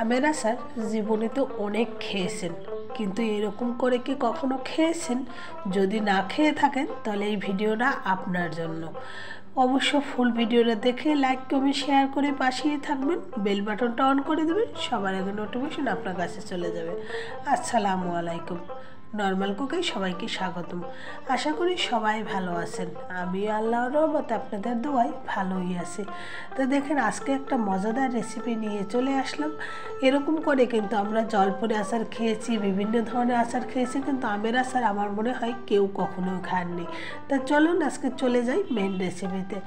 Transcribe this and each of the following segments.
আমের আচার জীবনে তো অনেক খেয়েছেন, কিন্তু এরকম করে কি কখনো খেয়েছেন? যদি না খেয়ে থাকেন তাহলে এই ভিডিওটা আপনার জন্য। অবশ্য ফুল ভিডিওটা দেখে লাইক কমেন্ট শেয়ার করে পাশেই থাকবেন, বেল বাটনটা অন করে দেবেন, সবার আগে নোটিফিকেশন আপনার কাছে চলে যাবে। আসসালামু আলাইকুম। নর্মাল কুকে সবাইকে স্বাগতম। আশা করি সবাই ভালো আছেন। আমি আল্লাহর রহমতে আপনাদের দোয়ায় ভালোই আছি। তো দেখেন, আজকে একটা মজাদার রেসিপি নিয়ে চলে আসলাম। এরকম করে কিন্তু আমরা জলপরি আচার খেয়েছি, বিভিন্ন ধরনের আচার খেয়েছি, কিন্তু আমের আচার আমার মনে হয় কেউ কখনোই খাননি। তা চলুন আজকে চলে যাই মেন রেসিপিতে।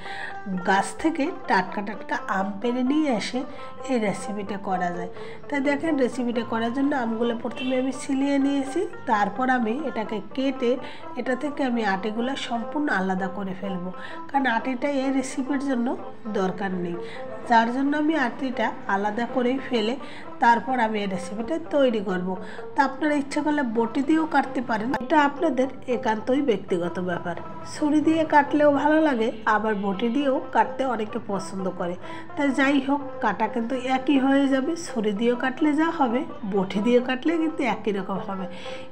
গাছ থেকে টাটকা টাটকা আম পেড়ে নিয়ে এসে এই রেসিপিটা করা যায়। তাই দেখেন, রেসিপিটা করার জন্য আমগুলো প্রথমে আমি ছিলিয়ে নিয়েছি, তারপর আমি এটাকে কেটে এটা থেকে আমি আটিগুলো সম্পূর্ণ আলাদা করে ফেলবো, কারণ আটিটা এই রেসিপির জন্য দরকার নেই। যার জন্য আমি আটিটা আলাদা করে ফেলে তারপর আমি এই রেসিপিটা তৈরি করব। তা আপনারা ইচ্ছা করলে বটি দিয়েও কাটতে পারেন, এটা আপনাদের একান্তই ব্যক্তিগত ব্যাপার। ছুরি দিয়ে কাটলেও ভালো লাগে, আবার বটি দিয়েও কাটতে অনেকে পছন্দ করে। তাই যাই হোক, কাটা কিন্তু একই হয়ে যাবে। ছুরি দিয়েও কাটলে যা হবে, বটি দিয়ে কাটলে কিন্তু একই রকম হবে।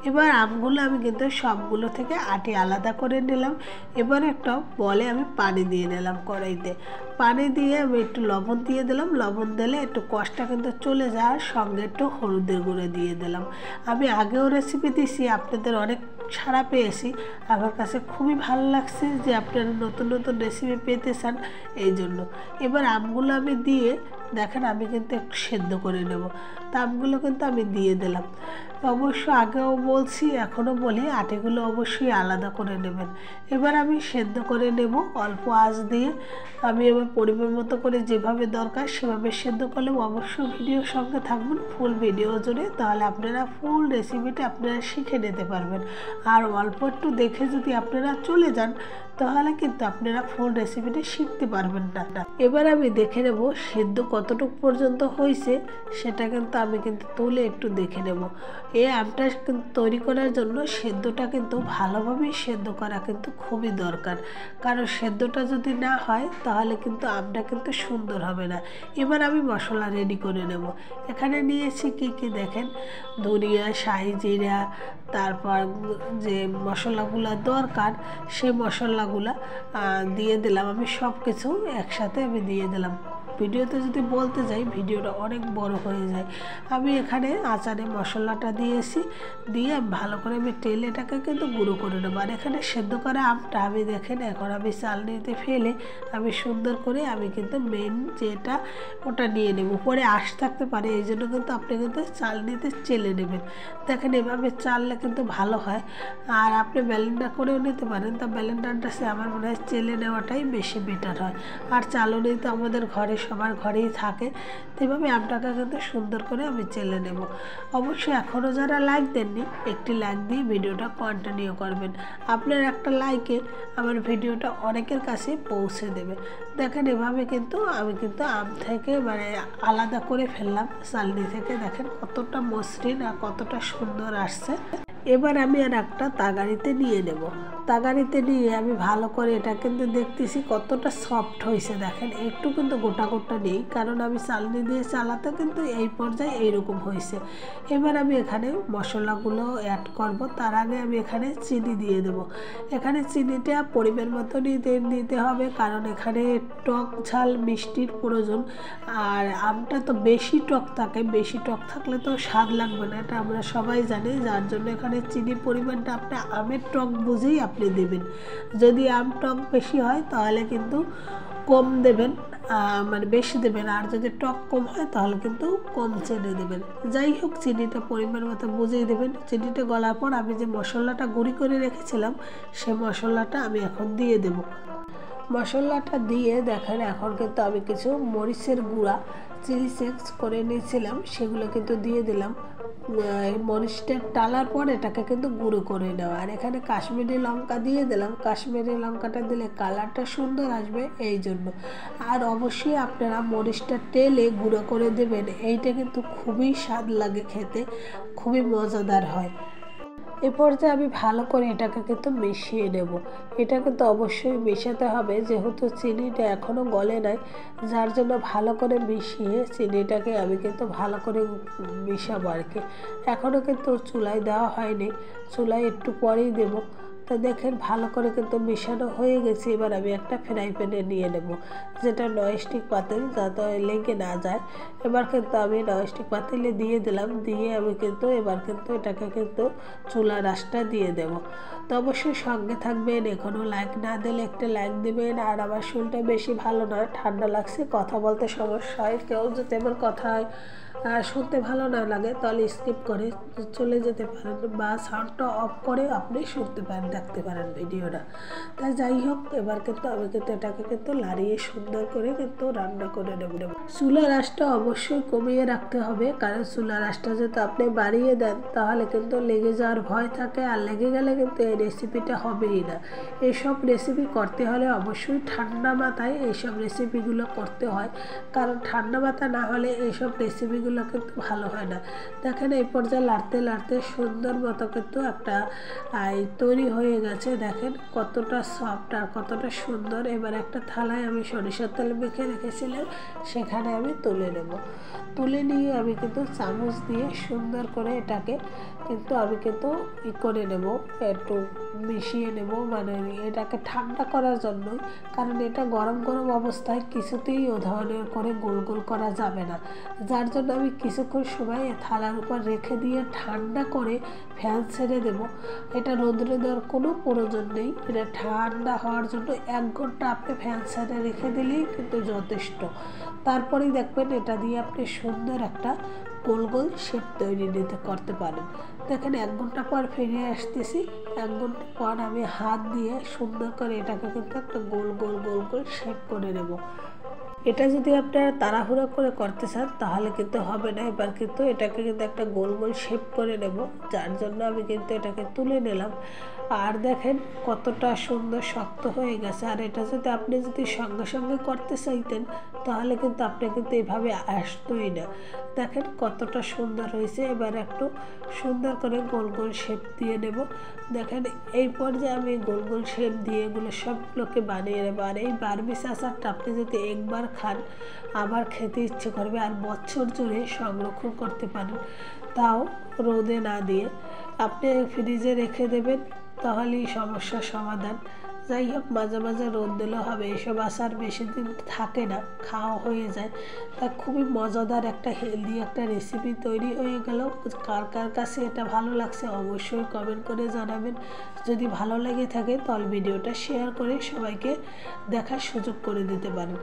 এবার আমগুলো আমি কিন্তু সবগুলো থেকে আটি আলাদা করে নিলাম। এবার একটা বলে আমি পানি দিয়ে নিলাম কড়াইতে। পানি দিয়ে আমি একটু লবণ দিয়ে দিলাম। লবণ দিলে একটু কষটা কিন্তু চলে যাওয়ার সঙ্গে একটু হলুদের গুঁড়ো দিয়ে দিলাম। আমি আগেও রেসিপি দিয়েছি, আপনাদের অনেক সাড়া পেয়েছি। আমার কাছে খুবই ভালো লাগছে যে আপনারা নতুন নতুন রেসিপি পেতে চান, এই জন্য। এবার আমগুলো আমি দিয়ে দেখেন, আমি কিন্তু একটু সেদ্ধ করে নেব। তা আমগুলো কিন্তু আমি দিয়ে দিলাম। অবশ্য আগেও বলছি, এখনও বলি, আটিগুলো অবশ্যই আলাদা করে নেবেন। এবার আমি সেদ্ধ করে নেব অল্প আঁচ দিয়ে। আমি এবার পরিমাণ মতো করে যেভাবে দরকার সেভাবে সেদ্ধ করলেও অবশ্যই ভিডিওর সঙ্গে থাকবেন ফুল ভিডিও জুড়ে, তাহলে আপনারা ফুল রেসিপিটা আপনারা শিখে নিতে পারবেন। আর অল্প একটু দেখে যদি আপনারা চলে যান তাহলে কিন্তু আপনারা ফুল রেসিপিটা শিখতে পারবেন না। এবার আমি দেখে নেব সেদ্ধ কতটুকু পর্যন্ত হয়েছে, সেটা কিন্তু আমি কিন্তু তুলে একটু দেখে নেব। এই আমটা কিন্তু তৈরি করার জন্য সেদ্ধটা কিন্তু ভালোভাবেই সেদ্ধ করা কিন্তু খুবই দরকার, কারণ সেদ্ধটা যদি না হয় তাহলে কিন্তু আমটা কিন্তু সুন্দর হবে না। এবার আমি মশলা রেডি করে নেব। এখানে নিয়েছি কি কি দেখেন, ধনিয়া, শাহি জিরা, তারপর যে মশলাগুলো দরকার সেই মশলাগুলো দিয়ে দিলাম। আমি সব কিছু একসাথে আমি দিয়ে দিলাম। ভিডিওতে যদি বলতে যাই ভিডিওটা অনেক বড় হয়ে যায়। আমি এখানে আচারে মশলাটা দিয়েছি, দিয়ে ভালো করে আমি তেলেটাকে কিন্তু গুঁড়ো করে নেবো। আর এখানে সেদ্ধ করা আমটা আমি দেখেন এখন আমি চালনিতে ফেলে আমি সুন্দর করে আমি কিন্তু মেন যেটা ওটা নিয়ে নেব। পরে আঁশ থাকতে পারে, এই জন্য কিন্তু আপনি কিন্তু চালনিতে চেলে নেবেন। দেখেন, এভাবে চাললে কিন্তু ভালো হয়। আর আপনি ব্লেন্ডার করেও নিতে পারেন, তা ব্লেন্ডারটা আমার মনে হয় চেলে নেওয়াটাই বেশি বেটার হয়। আর চালনি তো আমাদের ঘরে সবার ঘরেই থাকে। তো এভাবে আমটাকে কিন্তু সুন্দর করে আমি চেলে নেব। অবশ্যই এখনও যারা লাইক দেননি, একটি লাইক দিয়ে ভিডিওটা কন্টিনিউ করবেন। আপনার একটা লাইকে আমার ভিডিওটা অনেকের কাছে পৌঁছে দেবে। দেখেন, এভাবে কিন্তু আমি কিন্তু আম থেকে মানে আলাদা করে ফেললাম চালনি থেকে। দেখেন কতটা মসৃণ আর কতটা সুন্দর আসছে। এবার আমি আর একটা তাগাড়িতে নিয়ে নেব। তাগাড়িতে নিয়ে আমি ভালো করে এটা কিন্তু দেখতেছি কতটা সফট হয়েছে। দেখেন, একটু কিন্তু গোটা গোটা নেই, কারণ আমি চালনি দিয়ে চালাতে কিন্তু এই পর্যায়ে এইরকম হয়েছে। এবার আমি এখানে মশলাগুলো অ্যাড করব। তার আগে আমি এখানে চিনি দিয়ে দেব। এখানে চিনিটা পরিমাণ মতো নিতে হবে, কারণ এখানে টক ঝাল মিষ্টির প্রয়োজন। আর আমটা তো বেশি টক থাকে, বেশি টক থাকলে তো স্বাদ লাগবে না, এটা আমরা সবাই জানি। যার জন্য এখানে চিনির পরিমাণটা আপনি আমের টক বুঝেই আপনি দেবেন। যদি আম টক বেশি হয় তাহলে কিন্তু কম দেবেন, মানে বেশি দেবেন। আর যদি টক কম হয় তাহলে কিন্তু কম চিনি দেবেন। যাই হোক, চিনিটা পরিমাণ মতো বুঝেই দেবেন। চিনিটা গলার পর আমি যে মশলাটা গুঁড়ি করে রেখেছিলাম সেই মশলাটা আমি এখন দিয়ে দেব। মশলাটা দিয়ে দেখেন, এখন কিন্তু আমি কিছু মরিচের গুঁড়া চিলি সেক্স করে নিয়েছিলাম সেগুলো কিন্তু দিয়ে দিলাম। মরিচটা টালার পর এটাকে কিন্তু গুঁড়ো করে নেওয়া। আর এখানে কাশ্মীরি লঙ্কা দিয়ে দিলাম। কাশ্মীরি লঙ্কাটা দিলে কালারটা সুন্দর আসবে, এই জন্য। আর অবশ্যই আপনারা মরিচটা তেলে গুঁড়ো করে দেবেন, এইটা কিন্তু খুবই স্বাদ লাগে খেতে, খুবই মজাদার হয়। এ পর্যায়ে আমি ভালো করে এটাকে কিন্তু মিশিয়ে নেব। এটা কিন্তু অবশ্যই মেশাতে হবে, যেহেতু চিনিটা এখনও গলে নাই, যার জন্য ভালো করে মিশিয়ে চিনিটাকে আমি কিন্তু ভালো করে মিশাবো আর কি। এখনও কিন্তু চুলায় দেওয়া হয়নি, চুলায় একটু পরেই দেবো। তো দেখেন ভালো করে কিন্তু মেশানো হয়ে গেছে। এবার আমি একটা ফ্রাই প্যানে নিয়ে নেব, যেটা ননস্টিক পাতিল, যাতে লেগে না যায়। এবার কিন্তু আমি ননস্টিক পাতিলে দিয়ে দিলাম, দিয়ে আমি কিন্তু এবার কিন্তু এটাকে কিন্তু চুলার আঁচটা দিয়ে দেব। তো অবশ্যই সঙ্গে থাকবেন, এখনও লাইক না দিলে একটা লাইক দেবেন। আর আমার শরীরটা বেশি ভালো নয়, ঠান্ডা লাগছে, কথা বলতে সমস্যা হয়। কেউ যদি আমার কথা শুনতে ভালো না লাগে তাহলে স্কিপ করে চলে যেতে পারেন, বা সাউন্ডটা অফ করে আপনি শুনতে পারেন, দেখতে পারেন ভিডিওটা। তাই যাই হোক, এবার কিন্তু আমি কিন্তু এটাকে কিন্তু লাড়িয়ে সুন্দর করে কিন্তু রান্না করে নেব। চুলার আঁচটা অবশ্যই কমিয়ে রাখতে হবে, কারণ চুলার আঁচটা যদি আপনি বাড়িয়ে দেন তাহলে কিন্তু লেগে যাওয়ার ভয় থাকে, আর লেগে গেলে কিন্তু এই রেসিপিটা হবেই না। এইসব রেসিপি করতে হলে অবশ্যই ঠান্ডা মাথায় এইসব রেসিপিগুলো করতে হয়, কারণ ঠান্ডা মাথা না হলে এইসব রেসিপিগুলো কিন্তু ভালো হয় না। দেখেন এই পর্যায়ে লাড়তে লাড়তে সুন্দর মতো কিন্তু একটা তৈরি হয়ে গেছে। দেখেন কতটা সফট আর কতটা সুন্দর। এবার একটা থালায় আমি সরিষার তেল মেখে রেখেছিলাম, সেখানে আমি তুলে নেব। তুলে নিয়ে আমি কিন্তু চামচ দিয়ে সুন্দর করে এটাকে কিন্তু আমি কিন্তু করে নেব, একটু মিশিয়ে নেব, মানে এটাকে ঠান্ডা করার জন্যই। কারণ এটা গরম গরম অবস্থায় কিছুতেই ও ধরনের করে গোল গোল করা যাবে না, যার জন্য আমি কিছুক্ষণ সময় থালার উপর রেখে দিয়ে ঠান্ডা করে ফ্যান ছেড়ে দেব। এটা রোদ্রে দেওয়ার কোনো প্রয়োজন নেই, এটা ঠান্ডা হওয়ার জন্য 1 ঘন্টা আপনি ফ্যান ছেড়ে রেখে দিলেই কিন্তু যথেষ্ট। তারপরেই দেখবেন এটা দিয়ে আপনি সুন্দর একটা গোল গোল শেপ তৈরি করতে পারেন। দেখেন 1 ঘন্টা পর ফিরে আসতেছি। 1 ঘন্টা পর আমি হাত দিয়ে সুন্দর করে এটাকে কিন্তু একটা গোল গোল গোল গোল শেপ করে নেব। এটা যদি আপনারা তাড়াহুড়ো করে করতে চান তাহলে কিন্তু হবে না। এবার কিন্তু এটাকে কিন্তু একটা গোল গোল শেপ করে নেব, যার জন্য আমি কিন্তু এটাকে তুলে নিলাম। আর দেখেন কতটা সুন্দর শক্ত হয়ে গেছে। আর এটা যদি আপনি সঙ্গে সঙ্গে করতে চাইতেন তাহলে কিন্তু আপনি কিন্তু এভাবে আসতোই না। দেখেন কতটা সুন্দর হয়েছে। এবার একটু সুন্দর করে গোল গোল শেপ দিয়ে নেব। দেখেন এই পর্যায়ে আমি গোল গোল শেপ দিয়ে এগুলো সবগুলোকে বানিয়ে নেব। আর এই বারবিস আচারটা আপনি যদি একবার খান আবার খেতে ইচ্ছে করবে, আর বছর জুড়ে সংরক্ষণ করতে পারেন, তাও রোদে না দিয়ে। আপনি ফ্রিজে রেখে দেবেন, তাহলেই সমস্যার সমাধান। যাই হোক, মাঝে মাঝে রোদ দিলেও হবে, এসব আচার বেশি দিন থাকে না, খাওয়া হয়ে যায়। তা খুবই মজাদার একটা হেলদি একটা রেসিপি তৈরি হয়ে গেল। কার কার কাছে এটা ভালো লাগছে অবশ্যই কমেন্ট করে জানাবেন। যদি ভালো লেগে থাকে তাহলে ভিডিওটা শেয়ার করে সবাইকে দেখার সুযোগ করে দিতে পারেন।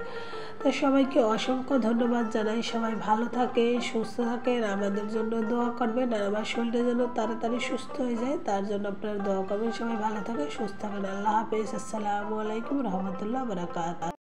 তাই সবাইকে অসংখ্য ধন্যবাদ জানাই। সবাই ভালো থাকে, সুস্থ থাকেন, আমাদের জন্য দোয়া করবেন। আর আমার শরীরটা যেন তাড়াতাড়ি সুস্থ হয়ে যায় তার জন্য আপনারা দোয়া করবেন। সবাই ভালো থাকে, সুস্থ থাকেন। আল্লাহ হাফেজ। আসসালামু আলাইকুম রহমতুল্লাহ বারাকাতুহু।